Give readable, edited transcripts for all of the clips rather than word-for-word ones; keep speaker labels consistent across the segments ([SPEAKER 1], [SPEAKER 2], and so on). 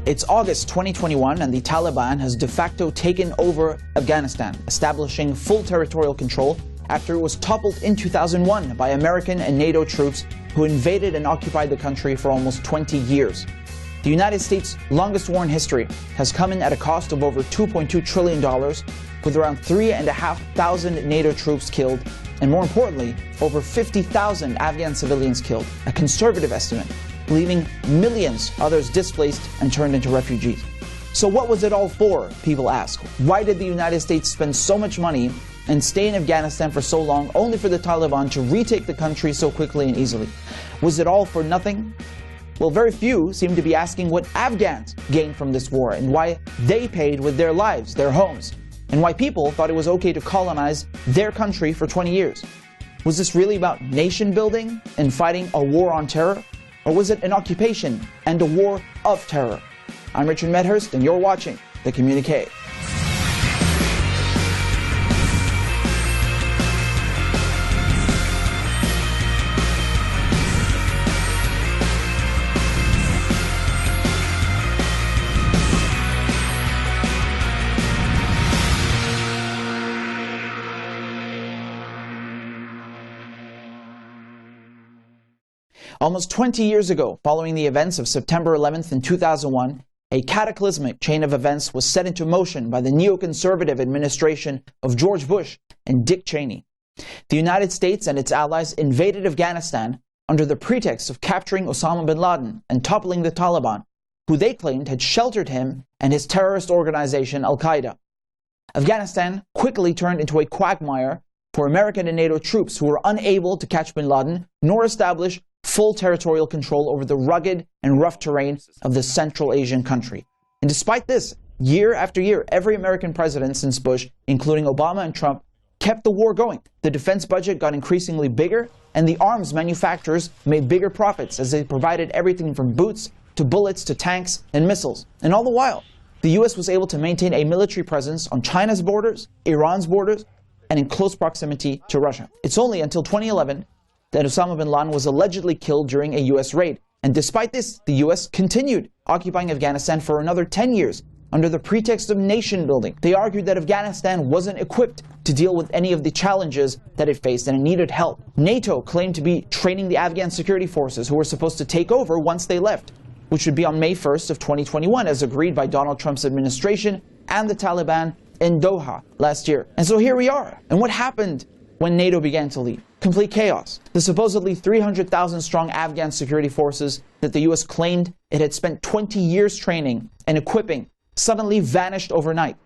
[SPEAKER 1] It's August 2021 and the Taliban has de facto taken over Afghanistan, establishing full territorial control after it was toppled in 2001 by American and NATO troops who invaded and occupied the country for almost 20 years. The United States' longest war in history has come in at a cost of over $2.2 trillion, with around 3,500 NATO troops killed, and more importantly, over 50,000 Afghan civilians killed, a conservative estimate, leaving millions others displaced and turned into refugees. So what was it all for, people ask? Why did the United States spend so much money and stay in Afghanistan for so long, only for the Taliban to retake the country so quickly and easily? Was it all for nothing? Well, very few seem to be asking what Afghans gained from this war and why they paid with their lives, their homes, and why people thought it was okay to colonize their country for 20 years. Was this really about nation building and fighting a war on terror? Or was it an occupation and a war of terror? I'm Richard Medhurst, and you're watching the Communiqué. Almost 20 years ago, following the events of September 11th in 2001, a cataclysmic chain of events was set into motion by the neoconservative administration of George Bush and Dick Cheney. The United States and its allies invaded Afghanistan under the pretext of capturing Osama bin Laden and toppling the Taliban, who they claimed had sheltered him and his terrorist organization Al-Qaeda. Afghanistan quickly turned into a quagmire for American and NATO troops who were unable to catch bin Laden nor establish full territorial control over the rugged and rough terrain of this Central Asian country. And despite this, year after year, every American president since Bush, including Obama and Trump, kept the war going. The defense budget got increasingly bigger, and the arms manufacturers made bigger profits as they provided everything from boots to bullets to tanks and missiles. And all the while, the U.S. was able to maintain a military presence on China's borders, Iran's borders, and in close proximity to Russia. It's only until 2011 that Osama bin Laden was allegedly killed during a U.S. raid. And despite this, the U.S. continued occupying Afghanistan for another 10 years under the pretext of nation building. They argued that Afghanistan wasn't equipped to deal with any of the challenges that it faced and it needed help. NATO claimed to be training the Afghan security forces who were supposed to take over once they left, which would be on May 1st of 2021, as agreed by Donald Trump's administration and the Taliban in Doha last year. And so here we are. And what happened when NATO began to leave? Complete chaos. The supposedly 300,000 strong Afghan security forces that the U.S. claimed it had spent 20 years training and equipping suddenly vanished overnight.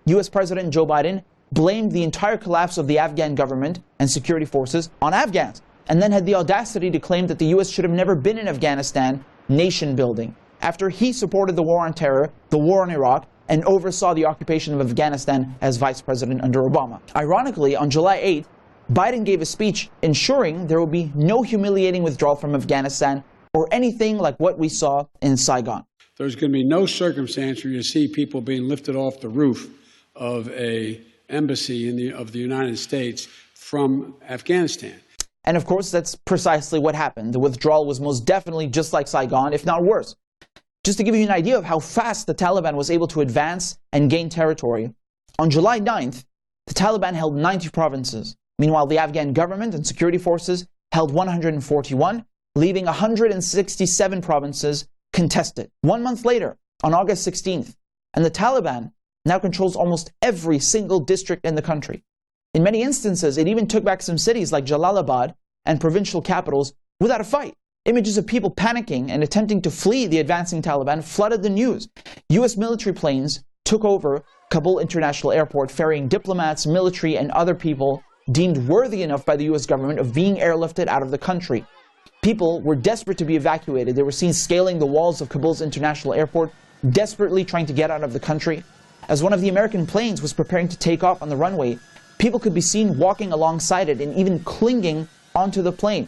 [SPEAKER 1] U.S. President Joe Biden blamed the entire collapse of the Afghan government and security forces on Afghans, and then had the audacity to claim that the U.S. should have never been in Afghanistan nation building, after he supported the war on terror, the war on Iraq, and oversaw the occupation of Afghanistan as vice president under Obama. Ironically, on July 8th, Biden gave a speech ensuring there will be no humiliating withdrawal from Afghanistan or anything like what we saw in Saigon.
[SPEAKER 2] There's going to be no circumstance where you see people being lifted off the roof of an embassy of the United States from Afghanistan.
[SPEAKER 1] And of course, that's precisely what happened. The withdrawal was most definitely just like Saigon, if not worse. Just to give you an idea of how fast the Taliban was able to advance and gain territory, on July 9th, the Taliban held 90 provinces. Meanwhile, the Afghan government and security forces held 141, leaving 167 provinces contested. 1 month later, on August 16th, and the Taliban now controls almost every single district in the country. In many instances, it even took back some cities like Jalalabad and provincial capitals without a fight. Images of people panicking and attempting to flee the advancing Taliban flooded the news. U.S. military planes took over Kabul International Airport, ferrying diplomats, military, and other people deemed worthy enough by the U.S. government of being airlifted out of the country. People were desperate to be evacuated. They were seen scaling the walls of Kabul's international airport, desperately trying to get out of the country. As one of the American planes was preparing to take off on the runway, people could be seen walking alongside it and even clinging onto the plane.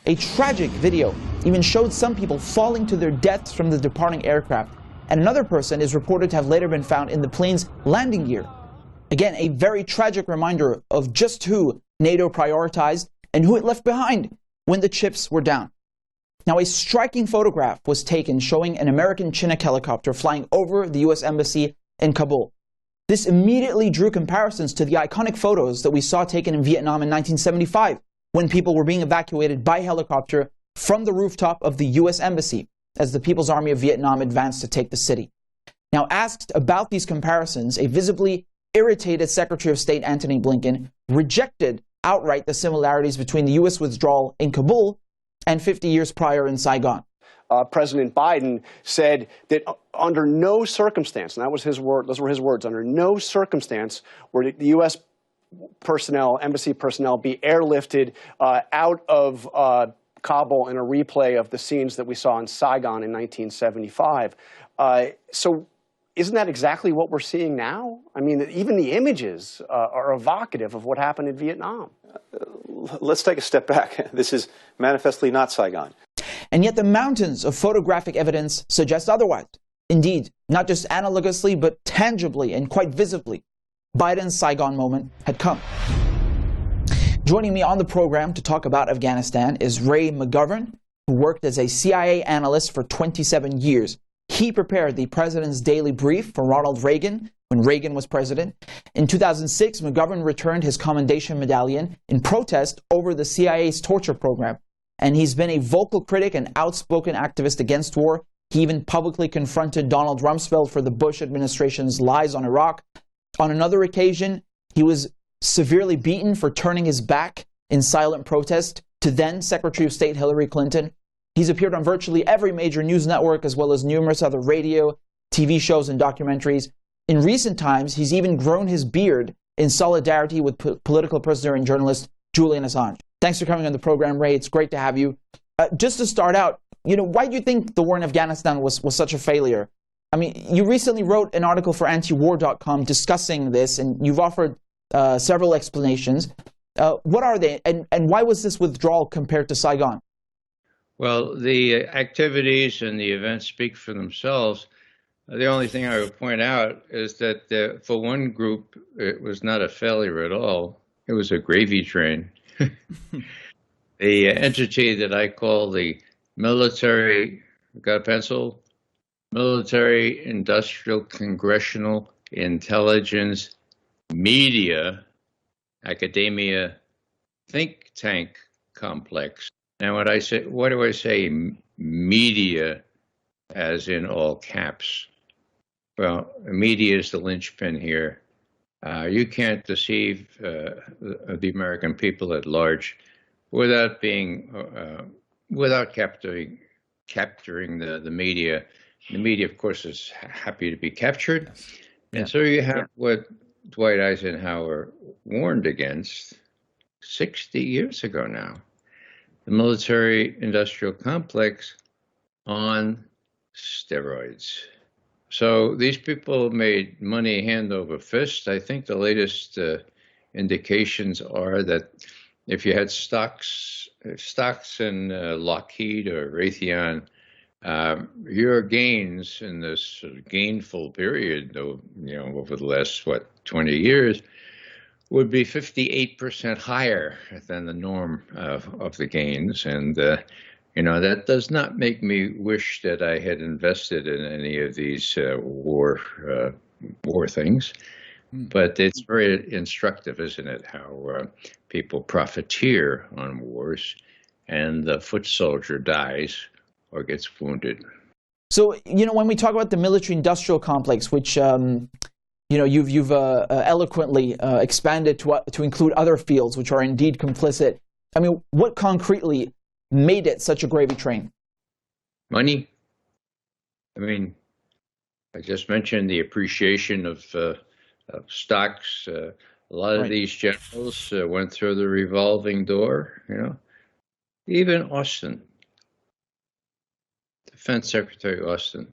[SPEAKER 1] A tragic video even showed some people falling to their deaths from the departing aircraft, and another person is reported to have later been found in the plane's landing gear. Again, a very tragic reminder of just who NATO prioritized and who it left behind when the chips were down. Now, a striking photograph was taken showing an American Chinook helicopter flying over the U.S. Embassy in Kabul. This immediately drew comparisons to the iconic photos that we saw taken in Vietnam in 1975, when people were being evacuated by helicopter from the rooftop of the U.S. Embassy as the People's Army of Vietnam advanced to take the city. Now, asked about these comparisons, a visibly irritated Secretary of State Antony Blinken rejected outright the similarities between the U.S. withdrawal in Kabul and 50 years prior in Saigon.
[SPEAKER 3] President Biden said that under no circumstance, and that was his word, those were his words, under no circumstance would the U.S. personnel, embassy personnel, be airlifted out of Kabul in a replay of the scenes that we saw in Saigon in 1975. So isn't that exactly what we're seeing now? I mean, even the images are evocative of what happened in Vietnam.
[SPEAKER 4] Let's take a step back. This is manifestly not Saigon.
[SPEAKER 1] And yet the mountains of photographic evidence suggest otherwise. Indeed, not just analogously, but tangibly and quite visibly, Biden's Saigon moment had come. Joining me on the program to talk about Afghanistan is Ray McGovern, who worked as a CIA analyst for 27 years. He prepared the president's daily brief for Ronald Reagan when Reagan was president. In 2006, McGovern returned his commendation medallion in protest over the CIA's torture program. And he's been a vocal critic and outspoken activist against war. He even publicly confronted Donald Rumsfeld for the Bush administration's lies on Iraq. On another occasion, he was severely beaten for turning his back in silent protest to then Secretary of State Hillary Clinton. He's appeared on virtually every major news network, as well as numerous other radio, TV shows, and documentaries. In recent times, he's even grown his beard in solidarity with political prisoner and journalist Julian Assange. Thanks for coming on the program, Ray. It's great to have you. Just to start out, why do you think the war in Afghanistan was such a failure? I mean, you recently wrote an article for antiwar.com discussing this, and you've offered several explanations. What are they, and why was this withdrawal compared to Saigon?
[SPEAKER 5] Well, the activities and the events speak for themselves. The only thing I would point out is that for one group, it was not a failure at all. It was a gravy train. The entity that I call the military, got a pencil? Military, Industrial, Congressional, Intelligence, Media, Academia, Think Tank Complex. Now, what do I say? Media, as in all caps. Well, media is the linchpin here. You can't deceive the American people at large without capturing the media. The media, of course, is happy to be captured. And so you have what Dwight Eisenhower warned against 60 years ago now, the military-industrial complex on steroids. So these people made money hand over fist. I think the latest indications are that if you had stocks in Lockheed or Raytheon, your gains in this sort of gainful period, over the last 20 years, would be 58% higher than the norm of the gains, and that does not make me wish that I had invested in any of these war things. But it's very instructive, isn't it, how people profiteer on wars, and the foot soldier dies or gets wounded.
[SPEAKER 1] So, when we talk about the military-industrial complex, which you've eloquently expanded to include other fields which are indeed complicit. I mean, what concretely made it such a gravy train?
[SPEAKER 5] Money. I mean, I just mentioned the appreciation of stocks. A lot of these generals went through the revolving door. Even Austin, Defense Secretary Austin.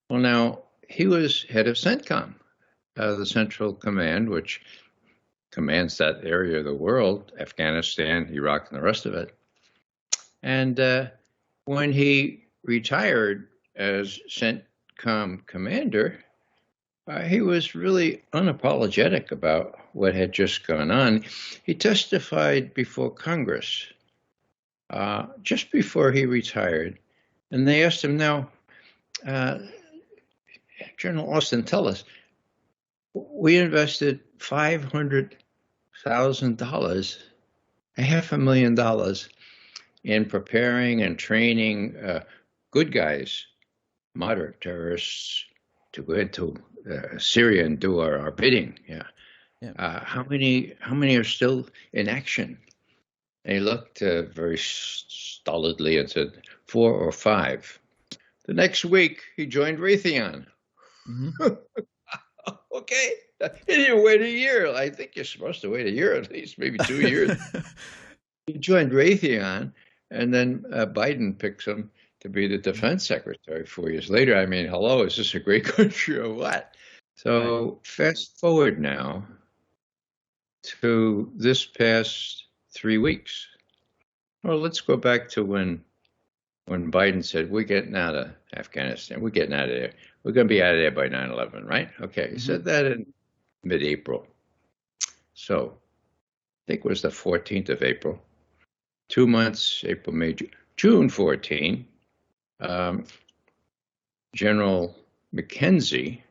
[SPEAKER 5] Well, now he was head of CENTCOM, the Central Command, which commands that area of the world, Afghanistan, Iraq, and the rest of it. And when he retired as CENTCOM commander, he was really unapologetic about what had just gone on. He testified before Congress just before he retired. And they asked him, now, General Austin, tell us, we invested $500,000, $500,000 in preparing and training good guys, moderate terrorists, to go into Syria and do our bidding. Yeah. How many are still in action? And he looked very stolidly and said, 4 or 5. The next week, he joined Raytheon. Mm-hmm. Okay. He didn't wait a year. I think you're supposed to wait a year at least, maybe 2 years. He joined Raytheon, and then Biden picks him to be the defense secretary 4 years later. I mean, hello, is this a great country or what? So fast forward now to this past 3 weeks. Well, let's go back to when Biden said, we're getting out of Afghanistan. We're getting out of there. We're going to be out of there by 9/11, right? Okay, he said that in mid-April. So I think it was the 14th of April. 2 months, April, May, June 14, General McKenzie,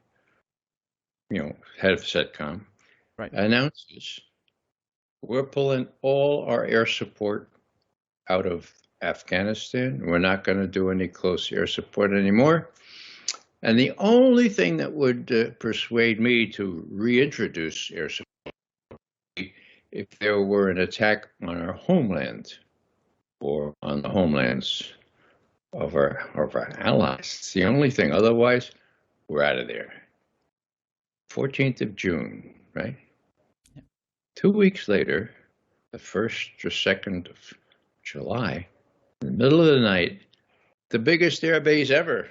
[SPEAKER 5] head of CENTCOM, announces we're pulling all our air support out of Afghanistan. We're not going to do any close air support anymore. And the only thing that would persuade me to reintroduce air support if there were an attack on our homeland or on the homelands of our allies. It's the only thing. Otherwise, we're out of there. 14th of June, right? Yeah. 2 weeks later, the 1st or 2nd of July, in the middle of the night, the biggest air base ever,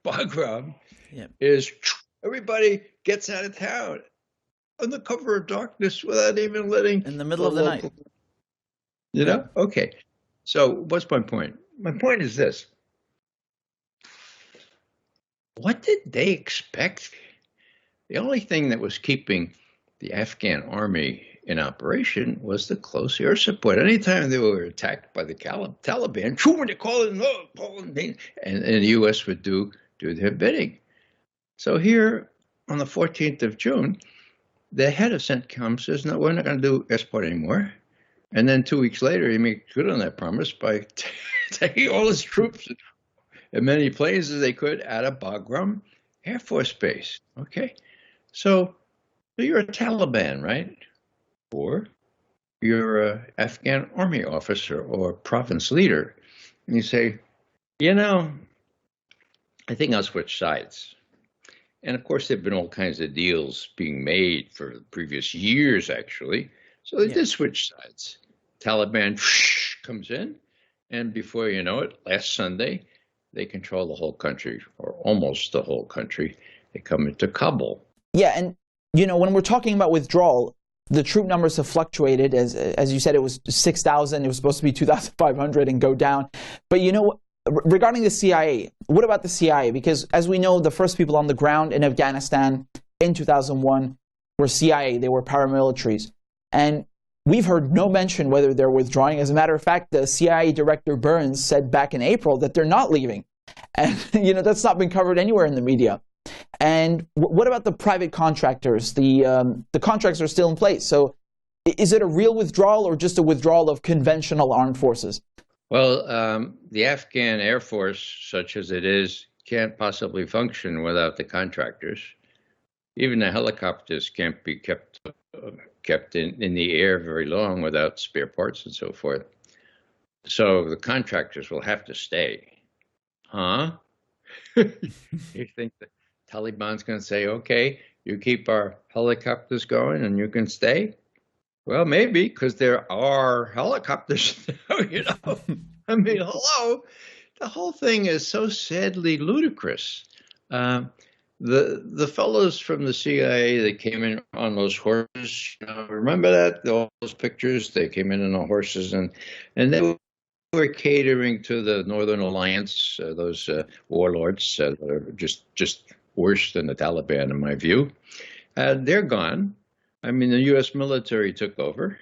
[SPEAKER 5] Bagram, is everybody gets out of town on the cover of darkness without even letting
[SPEAKER 1] in the middle of the night.
[SPEAKER 5] Okay. So what's my point? My point is this. What did they expect? The only thing that was keeping the Afghan army in operation was the close air support. Anytime they were attacked by the Taliban, they call it, and the U.S. would do their bidding. So here on the 14th of June, the head of CENTCOM says, no, we're not going to do air support anymore. And then 2 weeks later, he makes good on that promise by taking all his troops, as many planes as they could, out of Bagram Air Force Base. Okay? So you're a Taliban, right? Or you're an Afghan army officer or province leader. And you say, I think I'll switch sides. And of course, there have been all kinds of deals being made for the previous years, actually. So they did switch sides. Taliban comes in, and before you know it, last Sunday, they control the whole country, or almost the whole country. They come into Kabul.
[SPEAKER 1] Yeah, and when we're talking about withdrawal, the troop numbers have fluctuated. As you said, it was 6,000. It was supposed to be 2,500 and go down. But regarding the CIA, what about the CIA? Because as we know, the first people on the ground in Afghanistan in 2001 were CIA. They were paramilitaries. And we've heard no mention whether they're withdrawing. As a matter of fact, the CIA director Burns said back in April that they're not leaving. And, that's not been covered anywhere in the media. And what about the private contractors? The contracts are still in place. So is it a real withdrawal or just a withdrawal of conventional armed forces?
[SPEAKER 5] Well, the Afghan Air Force, such as it is, can't possibly function without the contractors. Even the helicopters can't be kept in the air very long without spare parts and so forth. So the contractors will have to stay. Huh? You think the Taliban's going to say, okay, you keep our helicopters going and you can stay? Well, maybe, because there are helicopters now, I mean, hello. The whole thing is so sadly ludicrous. The fellows from the CIA that came in on those horses, remember that? All those pictures, they came in on the horses, and they were catering to the Northern Alliance, those warlords that are just worse than the Taliban, in my view. They're gone. I mean, the U.S. military took over,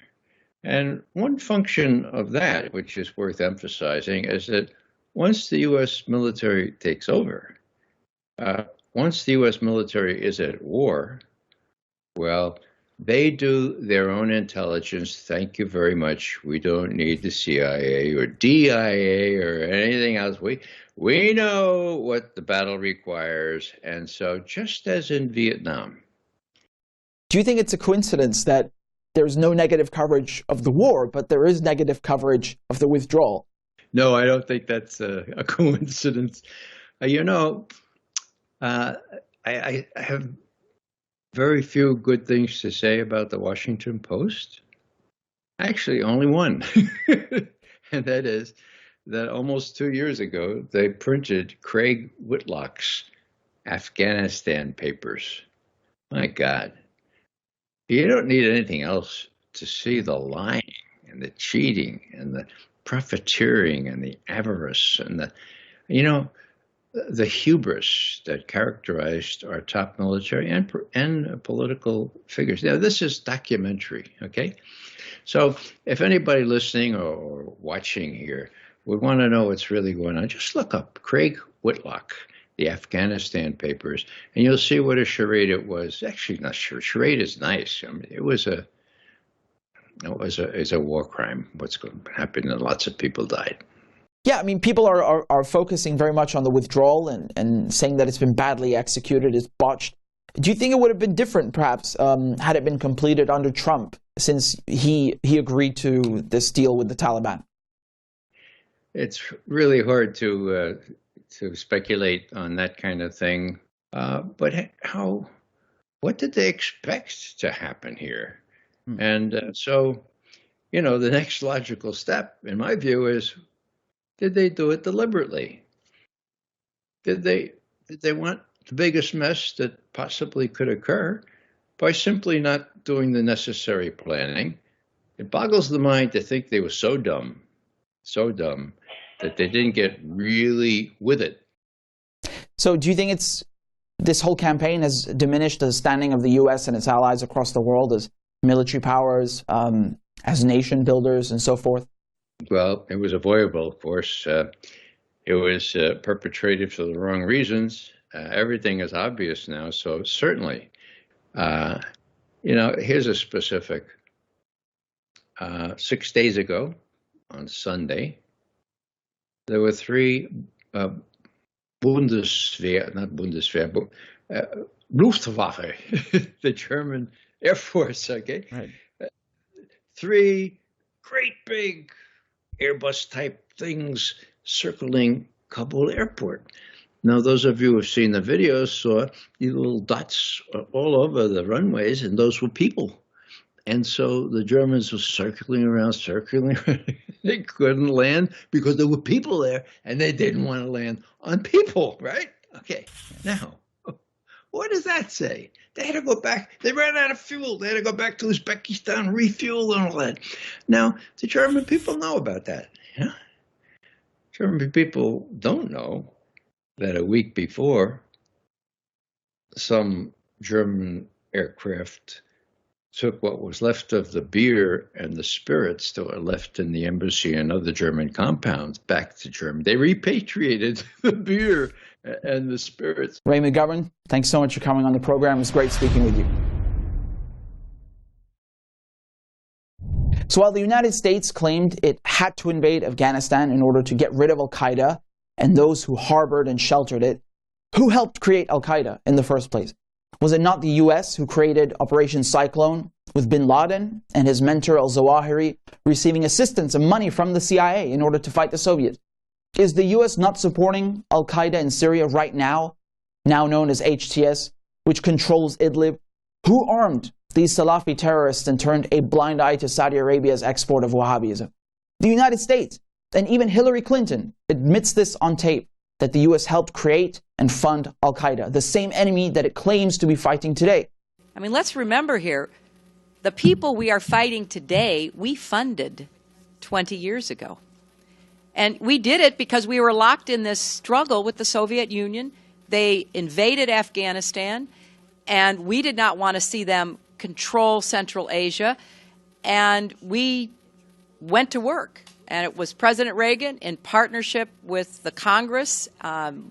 [SPEAKER 5] And one function of that, which is worth emphasizing, is that once the U.S. military takes over, once the U.S. military is at war, well, they do their own intelligence. Thank you very much. We don't need the CIA or DIA or anything else. We know what the battle requires. And so just as in Vietnam.
[SPEAKER 1] Do you think it's a coincidence that there's no negative coverage of the war, but there is negative coverage of the withdrawal?
[SPEAKER 5] No, I don't think that's a coincidence. I have very few good things to say about the Washington Post. Actually, only one. And that is that almost 2 years ago, they printed Craig Whitlock's Afghanistan papers. My God. You don't need anything else to see the lying and the cheating and the profiteering and the avarice and the hubris that characterized our top military and political figures. Now, this is documentary, okay? So if anybody listening or watching here would want to know what's really going on, just look up Craig Whitlock, the Afghanistan papers, and you'll see what a charade it was. Actually, not sure. Charade is nice. I mean, it was a war crime. What's going to happen, and lots of people died.
[SPEAKER 1] Yeah, I mean, people are focusing very much on the withdrawal and saying that it's been badly executed, it's botched. Do you think it would have been different, perhaps, had it been completed under Trump, since he agreed to this deal with the Taliban?
[SPEAKER 5] It's really hard to speculate on that kind of thing. But what did they expect to happen here? And so, the next logical step, in my view, is, did they do it deliberately? Did they want the biggest mess that possibly could occur by simply not doing the necessary planning? It boggles the mind to think they were so dumb, that they didn't get really with it.
[SPEAKER 1] So do you think this whole campaign has diminished the standing of the U.S. and its allies across the world as military powers, as nation builders, and so forth?
[SPEAKER 5] Well, it was avoidable, of course. It was perpetrated for the wrong reasons. Everything is obvious now, so certainly. Here's a specific. 6 days ago, on Sunday, there were three Luftwaffe, the German Air Force, okay?
[SPEAKER 1] Right.
[SPEAKER 5] Three great big Airbus-type things circling Kabul airport. Now, those of you who have seen the videos saw these little dots all over the runways, and those were people. And so the Germans were circling around. They couldn't land because there were people there, and they didn't want to land on people, right? Okay, now, what does that say? They had to go back. They ran out of fuel. They had to go back to Uzbekistan, refuel and all that. Now, the German people know about that. Yeah? German people don't know that a week before, some German aircraft took what was left of the beer and the spirits that were left in the embassy and other German compounds back to Germany. They repatriated the beer and the spirits.
[SPEAKER 1] Ray McGovern, thanks so much for coming on the program. It's great speaking with you. So while the United States claimed it had to invade Afghanistan in order to get rid of al-Qaeda and those who harbored and sheltered it, who helped create al-Qaeda in the first place? Was it not the U.S. who created Operation Cyclone, with bin Laden and his mentor al-Zawahiri receiving assistance and money from the CIA in order to fight the Soviets? Is the U.S. not supporting al-Qaeda in Syria right now known as HTS, which controls Idlib? Who armed these Salafi terrorists and turned a blind eye to Saudi Arabia's export of Wahhabism? The United States, and even Hillary Clinton admits this on tape, that the U.S. helped create and fund al-Qaeda, the same enemy that it claims to be fighting today.
[SPEAKER 6] I mean, let's remember here, the people we are fighting today, we funded 20 years ago. And we did it because we were locked in this struggle with the Soviet Union. They invaded Afghanistan, and we did not want to see them control Central Asia. And we went to work. And it was President Reagan, in partnership with the Congress,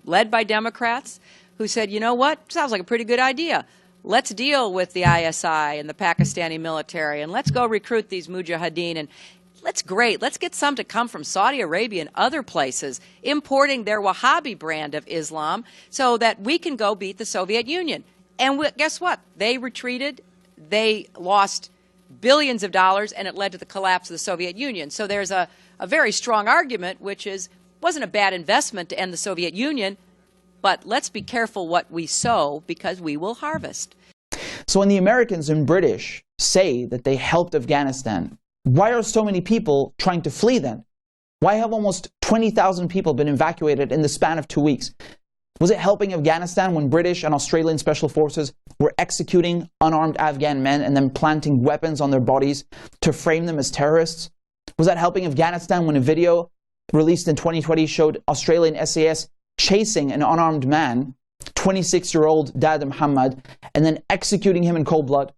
[SPEAKER 6] led by Democrats, who said, you know what, sounds like a pretty good idea. Let's deal with the ISI and the Pakistani military, and let's go recruit these mujahideen. And let's get some to come from Saudi Arabia and other places, importing their Wahhabi brand of Islam so that we can go beat the Soviet Union. And guess what? They retreated. They lost billions of dollars, and it led to the collapse of the Soviet Union. So there's a very strong argument, which is, wasn't a bad investment to end the Soviet Union, but let's be careful what we sow because we will harvest.
[SPEAKER 1] So when the Americans and British say that they helped Afghanistan, why are so many people trying to flee then? Why have almost 20,000 people been evacuated in the span of 2 weeks? Was it helping Afghanistan when British and Australian special forces were executing unarmed Afghan men and then planting weapons on their bodies to frame them as terrorists? Was that helping Afghanistan when a video released in 2020 showed Australian SAS chasing an unarmed man, 26-year-old Dad Muhammad, and then executing him in cold blood?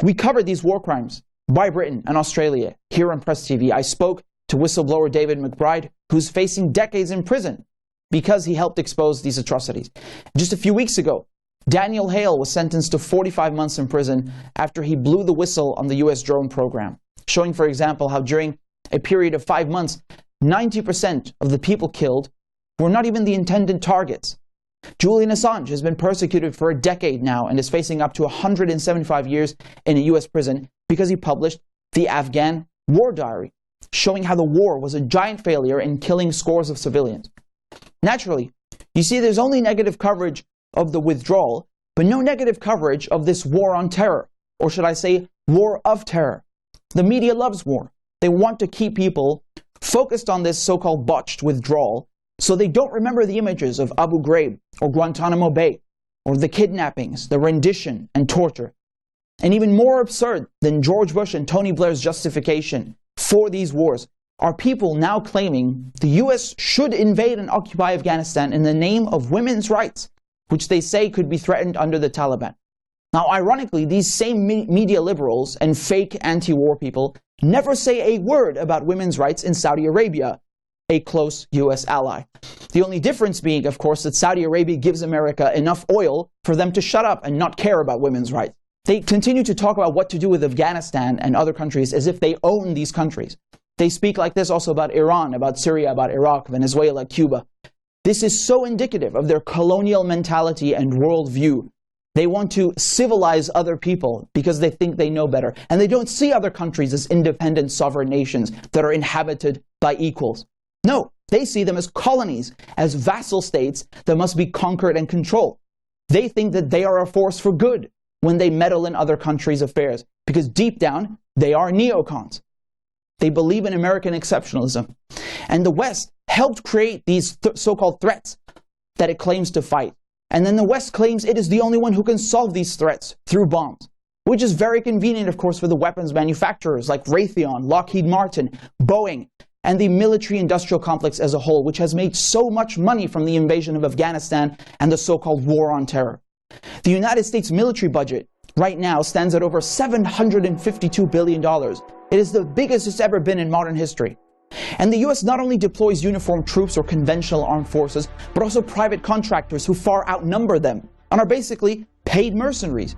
[SPEAKER 1] We covered these war crimes by Britain and Australia here on Press TV. I spoke to whistleblower David McBride, who's facing decades in prison because he helped expose these atrocities. Just a few weeks ago, Daniel Hale was sentenced to 45 months in prison after he blew the whistle on the U.S. drone program, showing, for example, how during a period of 5 months, 90% of the people killed were not even the intended targets. Julian Assange has been persecuted for a decade now and is facing up to 175 years in a U.S. prison because he published the Afghan War Diary, showing how the war was a giant failure in killing scores of civilians. Naturally, you see there's only negative coverage of the withdrawal, but no negative coverage of this war on terror, or should I say, war of terror. The media loves war. They want to keep people focused on this so-called botched withdrawal, so they don't remember the images of Abu Ghraib or Guantanamo Bay, or the kidnappings, the rendition and torture. And even more absurd than George Bush and Tony Blair's justification for these wars are people now claiming the U.S. should invade and occupy Afghanistan in the name of women's rights, which they say could be threatened under the Taliban. Now, ironically, these same media liberals and fake anti-war people never say a word about women's rights in Saudi Arabia, a close U.S. ally. The only difference being, of course, that Saudi Arabia gives America enough oil for them to shut up and not care about women's rights. They continue to talk about what to do with Afghanistan and other countries as if they own these countries. They speak like this also about Iran, about Syria, about Iraq, Venezuela, Cuba. This is so indicative of their colonial mentality and worldview. They want to civilize other people because they think they know better. And they don't see other countries as independent sovereign nations that are inhabited by equals. No, they see them as colonies, as vassal states that must be conquered and controlled. They think that they are a force for good when they meddle in other countries' affairs, because deep down, they are neocons. They believe in American exceptionalism. And the West helped create these so-called threats that it claims to fight. And then the West claims it is the only one who can solve these threats through bombs, which is very convenient, of course, for the weapons manufacturers like Raytheon, Lockheed Martin, Boeing, and the military-industrial complex as a whole, which has made so much money from the invasion of Afghanistan and the so-called war on terror. The United States military budget right now stands at over $752 billion. It is the biggest it's ever been in modern history. And the U.S. not only deploys uniformed troops or conventional armed forces, but also private contractors who far outnumber them and are basically paid mercenaries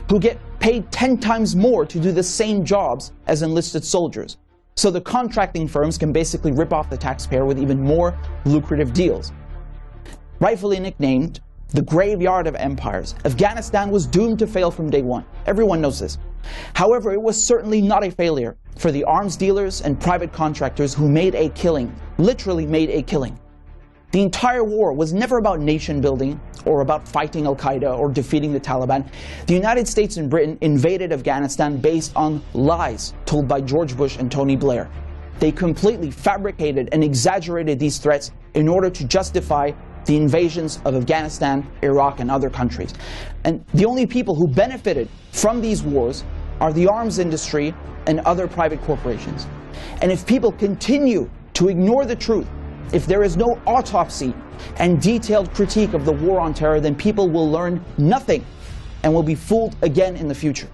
[SPEAKER 1] who get paid 10 times more to do the same jobs as enlisted soldiers. So the contracting firms can basically rip off the taxpayer with even more lucrative deals. Rightfully nicknamed the graveyard of empires, Afghanistan was doomed to fail from day one. Everyone knows this. However, it was certainly not a failure for the arms dealers and private contractors who made a killing, literally made a killing. The entire war was never about nation building or about fighting Al-Qaeda or defeating the Taliban. The United States and Britain invaded Afghanistan based on lies told by George Bush and Tony Blair. They completely fabricated and exaggerated these threats in order to justify the invasions of Afghanistan, Iraq, and other countries. And the only people who benefited from these wars are the arms industry and other private corporations. And if people continue to ignore the truth, if there is no autopsy and detailed critique of the war on terror, then people will learn nothing and will be fooled again in the future.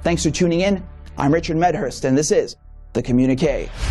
[SPEAKER 1] Thanks for tuning in. I'm Richard Medhurst, and this is The Communiqué.